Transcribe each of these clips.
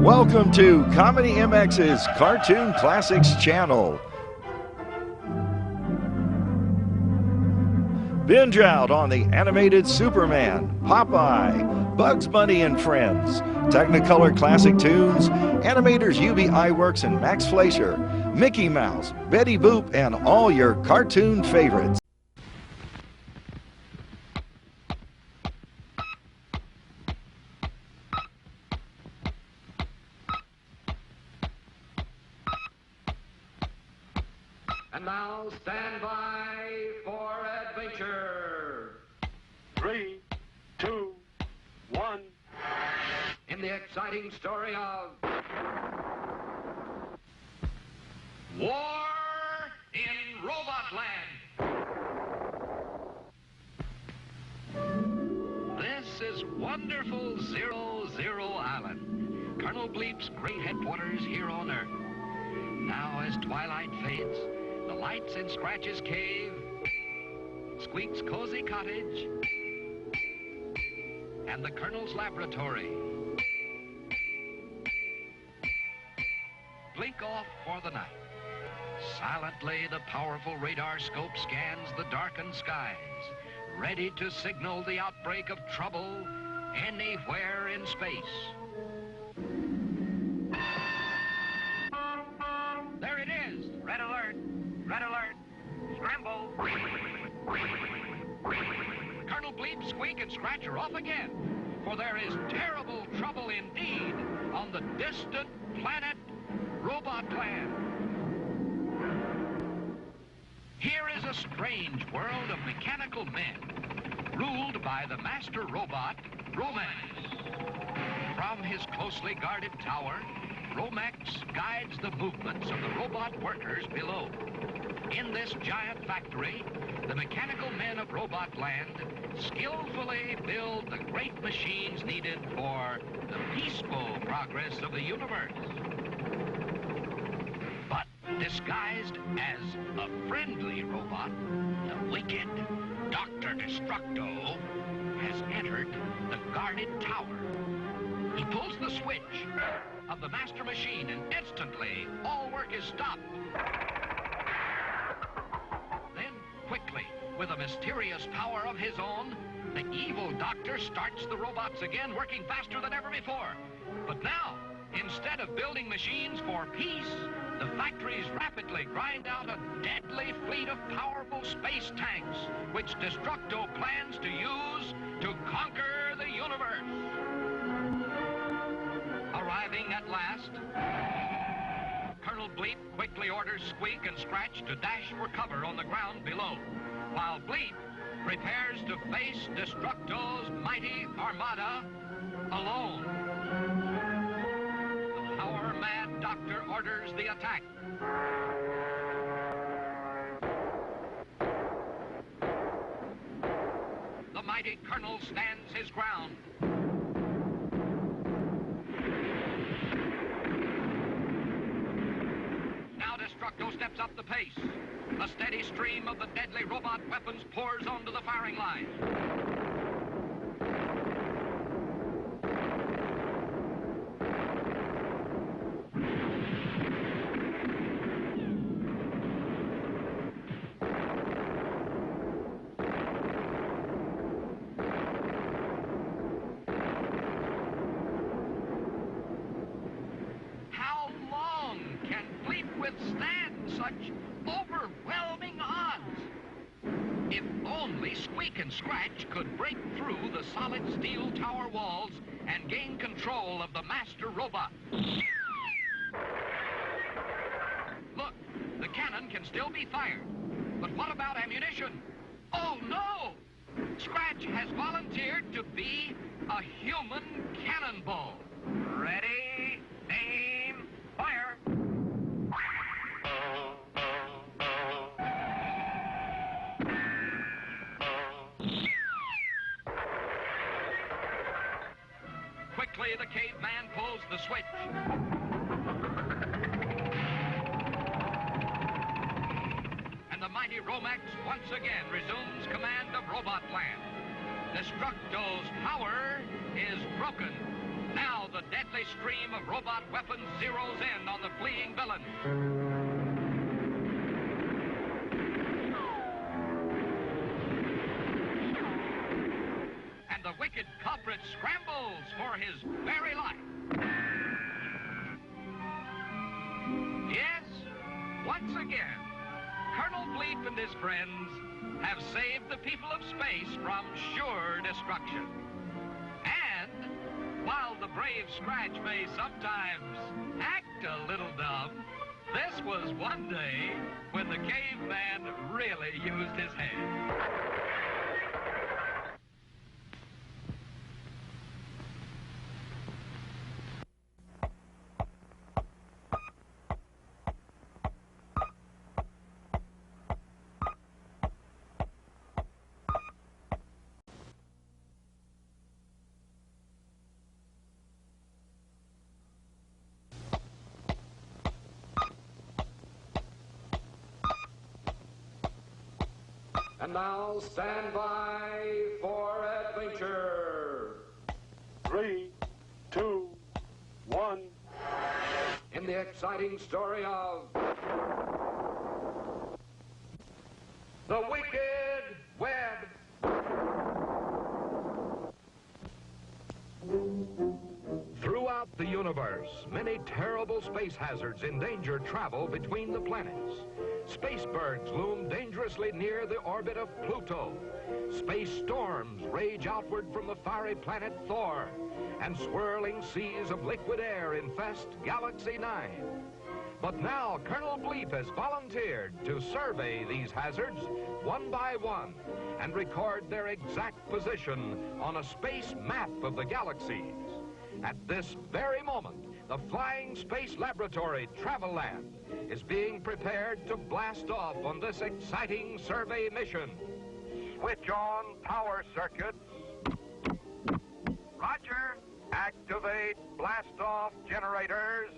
Welcome to ComedyMX's Cartoon Classics channel. Binge out on the animated Superman, Popeye, Bugs Bunny and Friends, Technicolor classic tunes, animators UB Iwerks and Max Fleischer, Mickey Mouse, Betty Boop, and all your cartoon favorites. And now stand by for adventure. 3, 2, 1. In the exciting story of War in Robotland. This is wonderful 00 Island, Colonel Bleep's great headquarters here on Earth. Now as twilight fades, the lights in Scratch's cave, Squeak's cozy cottage, and the Colonel's laboratory blink off for the night. Silently, the powerful radar scope scans the darkened skies, ready to signal the outbreak of trouble anywhere in space. There it is! Red alert! Red alert! Scramble! Colonel Bleep, Squeak, and Scratch are off again, for there is terrible trouble indeed on the distant planet Robotland. Here is a strange world of mechanical men, ruled by the master robot, Romax. From his closely guarded tower, Romax guides the movements of the robot workers below. In this giant factory, the mechanical men of Robotland skillfully build the great machines needed for the peaceful progress of the universe. But disguised as a friendly robot, the wicked Doctor Destructo has entered the guarded tower. He pulls the switch of the master machine, and instantly all work is stopped. Then quickly, with a mysterious power of his own, the evil doctor starts the robots again, working faster than ever before. But now, instead of building machines for peace, the factories rapidly grind out a deadly fleet of powerful space tanks, which Destructo plans to use to conquer the universe. Arriving at last, Colonel Bleep quickly orders Squeak and Scratch to dash for cover on the ground below, while Bleep prepares to face Destructo's mighty armada alone. The power-mad doctor orders the attack. The mighty Colonel stands his ground. Destructo steps up the pace. A steady stream of the deadly robot weapons pours onto the firing line. How long can Bleep withstand such overwhelming odds? If only Squeak and Scratch could break through the solid steel tower walls and gain control of the master robot. Look, the cannon can still be fired. But what about ammunition? Oh, no! Scratch has volunteered to be a human cannonball. Ready, aim, fire! Quickly, the caveman pulls the switch. And the mighty Romax once again resumes command of Robotland. Destructo's power is broken. Now the deadly deadly stream of robot weapons zeroes in on the fleeing villain. And the wicked culprit scrambles for his very life. Yes, once again, Colonel Bleep and his friends have saved the people of space from sure destruction. And while the brave Scratch may sometimes act a little dumb, this was one day when the caveman really used his head. And now stand by for adventure. 3, 2, 1. In the exciting story of The Wicked Web. Throughout the universe, many terrible space hazards endanger travel between the planets. Spacebergs loom dangerously near the orbit of Pluto. Space storms rage outward from the fiery planet Thor. And swirling seas of liquid air infest Galaxy 9. But now Colonel Bleep has volunteered to survey these hazards one by one and record their exact position on a space map of the galaxies. At this very moment, the Flying Space Laboratory Travel Lab is being prepared to blast off on this exciting survey mission. Switch on power circuits. Roger. Activate blast-off generators.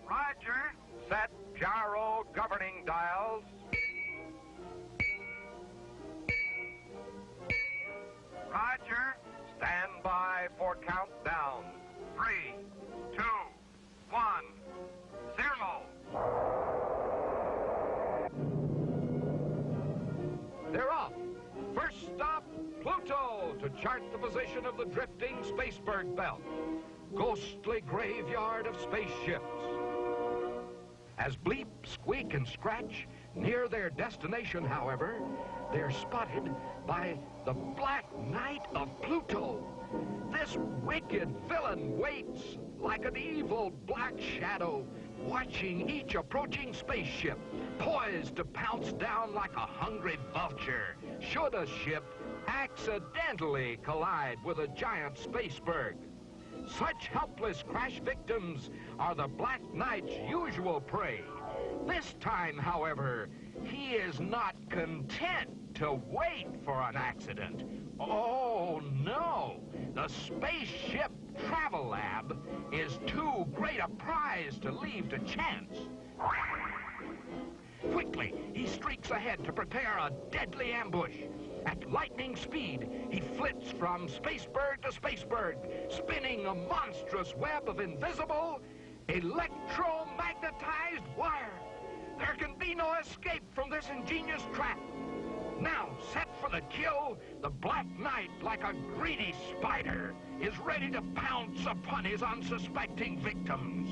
Roger. Set gyro governing dials. Roger. Stand by for countdown. 3, 2, 1, 0. They're off. First stop, Pluto, to chart the position of the drifting Spaceberg belt. Ghostly graveyard of spaceships. As Bleep, Squeak, and Scratch near their destination, however, they're spotted by the Black Knight of Pluto. This wicked villain waits like an evil black shadow, watching each approaching spaceship, poised to pounce down like a hungry vulture, should a ship accidentally collide with a giant spaceberg. Such helpless crash victims are the Black Knight's usual prey. This time, however, he is not content to wait for an accident. Oh, no! The Spaceship Travel Lab is too great a prize to leave to chance. Quickly, he streaks ahead to prepare a deadly ambush. At lightning speed, he flits from Spaceberg to Spaceberg, spinning a monstrous web of invisible, electromagnetized wire. There can be no escape from this ingenious trap. Now, set for the kill, the Black Knight, like a greedy spider, is ready to pounce upon his unsuspecting victims.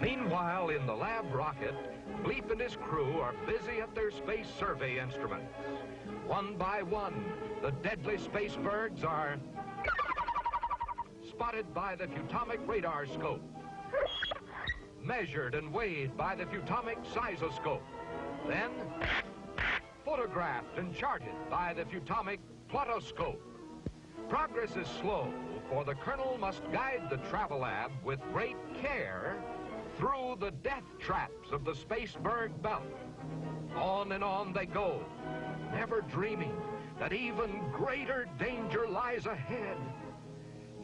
Meanwhile, in the lab rocket, Bleep and his crew are busy at their space survey instruments. One by one, the deadly spacebergs are spotted by the Futomic radar scope, measured and weighed by the Futomic seismoscope, then photographed and charted by the Futomic plotoscope. Progress is slow, for the Colonel must guide the travel lab with great care through the death traps of the Spaceberg belt. On and on they go, never dreaming that even greater danger lies ahead.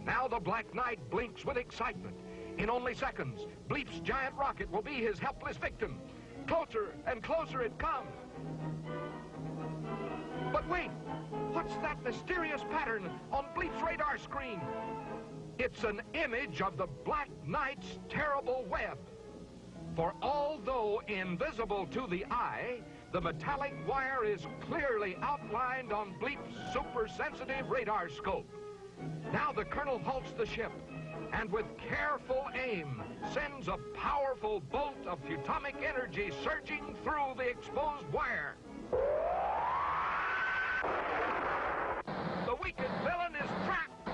Now the Black Knight blinks with excitement. In only seconds, Bleep's giant rocket will be his helpless victim. Closer and closer it comes. But wait, What's that mysterious pattern on Bleep's radar screen? It's an image of the Black Knight's terrible web. For although invisible to the eye, the metallic wire is clearly outlined on Bleep's super-sensitive radar scope. Now the Colonel halts the ship and with careful aim sends a powerful bolt of atomic energy surging through the exposed wire. The wicked villain is trapped.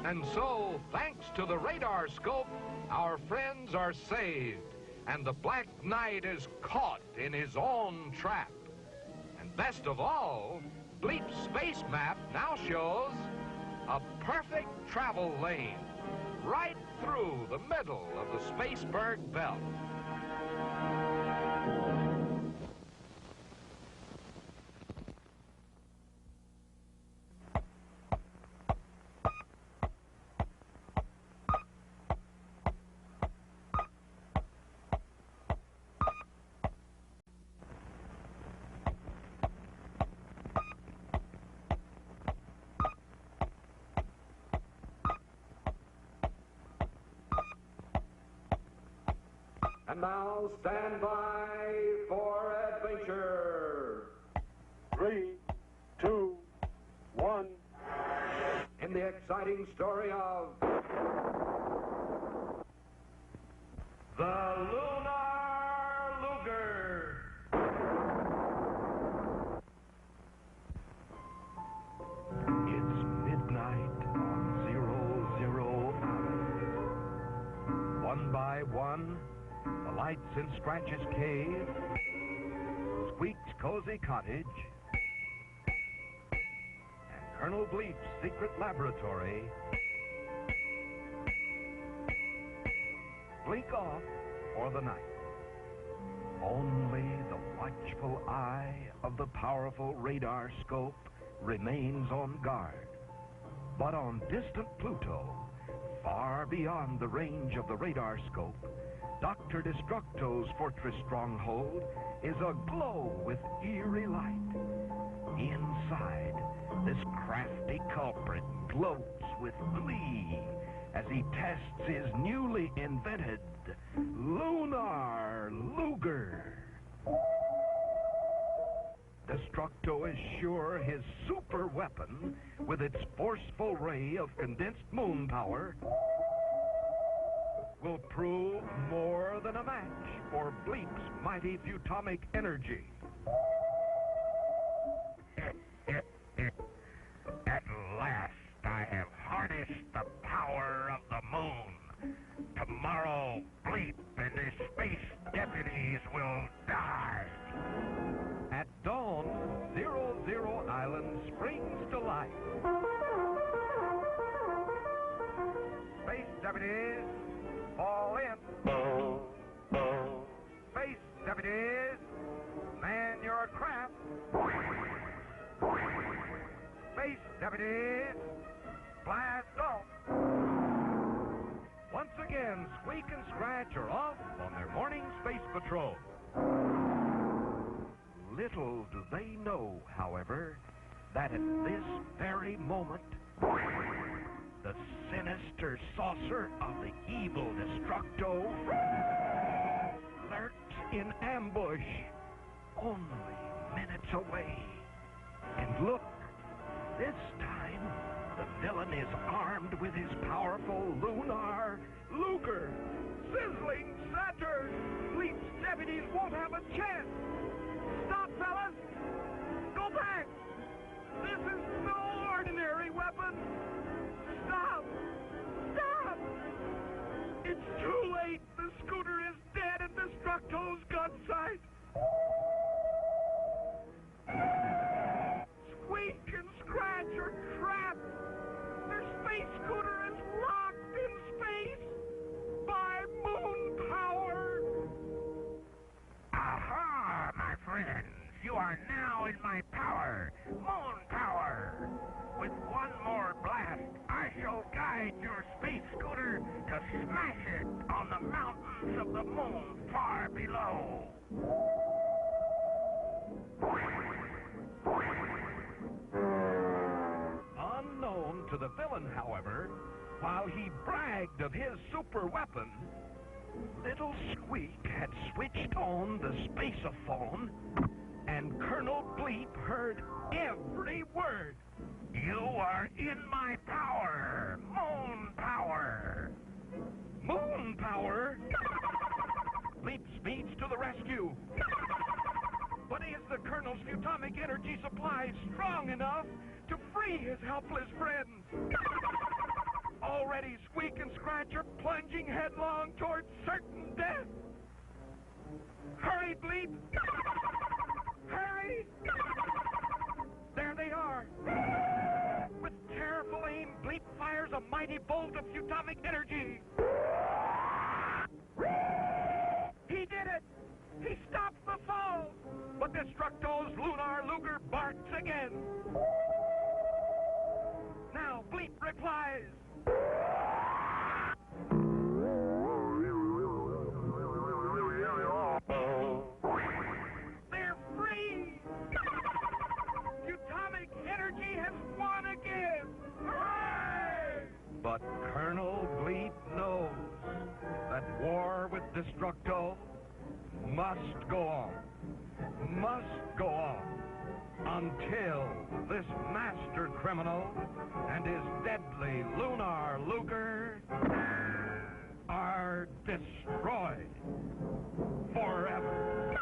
And so, thanks to the radar scope, our friends are saved, and the Black Knight is caught in his own trap. And best of all, Bleep's space map now shows a perfect travel lane right through the middle of the Spaceberg belt. And now stand by for adventure. 3, 2, 1. In the exciting story of the Lunar Luger. It's midnight on 00 Island. One by one, the lights in Scratch's cave, Squeek's cozy cottage, and Colonel Bleep's secret laboratory blink off for the night. Only the watchful eye of the powerful radar scope remains on guard. But on distant Pluto, far beyond the range of the radar scope, Doctor Destructo's fortress stronghold is aglow with eerie light. Inside, this crafty culprit gloats with glee as he tests his newly invented Lunar Luger. Destructo is sure his super weapon, with its forceful ray of condensed moon power, will prove more than a match for Bleep's mighty atomic energy. At last, I have harnessed the power of the moon. Tomorrow, Bleep and his space deputies will die. At dawn, 00 Island springs to life. Space deputies, fall in. Space deputies, man your craft. Space deputies, blast off. Once again, Squeek and Scratch are off on their morning space patrol. Little do they know, however, that at this very moment, the sinister saucer of the evil Destructo lurks in ambush, only minutes away. And look, this time, the villain is armed with his powerful Lunar Luger. Sizzling Saturn! Bleep's deputies won't have a chance! Stop, fellas! Go back! This is no ordinary weapon! Stop! Stop! It's too late! The scooter is dead at Destructo's gun sight! Squeak and Scratch are trapped! Their space scooter is locked in space by moon power! Aha, my friends! You are now in my power, moon power! With one more blast, I shall guide your space scooter to smash it on the mountains of the moon far below. Unknown to the villain, however, while he bragged of his super weapon, little Squeak had switched on the spaceophone, and Colonel Bleep heard every word. You are in my power, moon power. Moon power? Bleep speeds to the rescue. But is the Colonel's atomic energy supply strong enough to free his helpless friends? Already Squeak and Scratch are plunging headlong towards certain death. Hurry, Bleep! Hurry! There they are. With careful aim, Bleep fires a mighty bolt of atomic energy. He did it! He stopped the fall! But Destructo's Lunar Luger barks again. Now Bleep replies. They're free! Atomic energy has won again! Hooray! But Colonel Bleep knows that war with Destructo must go on. Must go on until this master criminal and his deadly Lunar Luger are destroyed forever.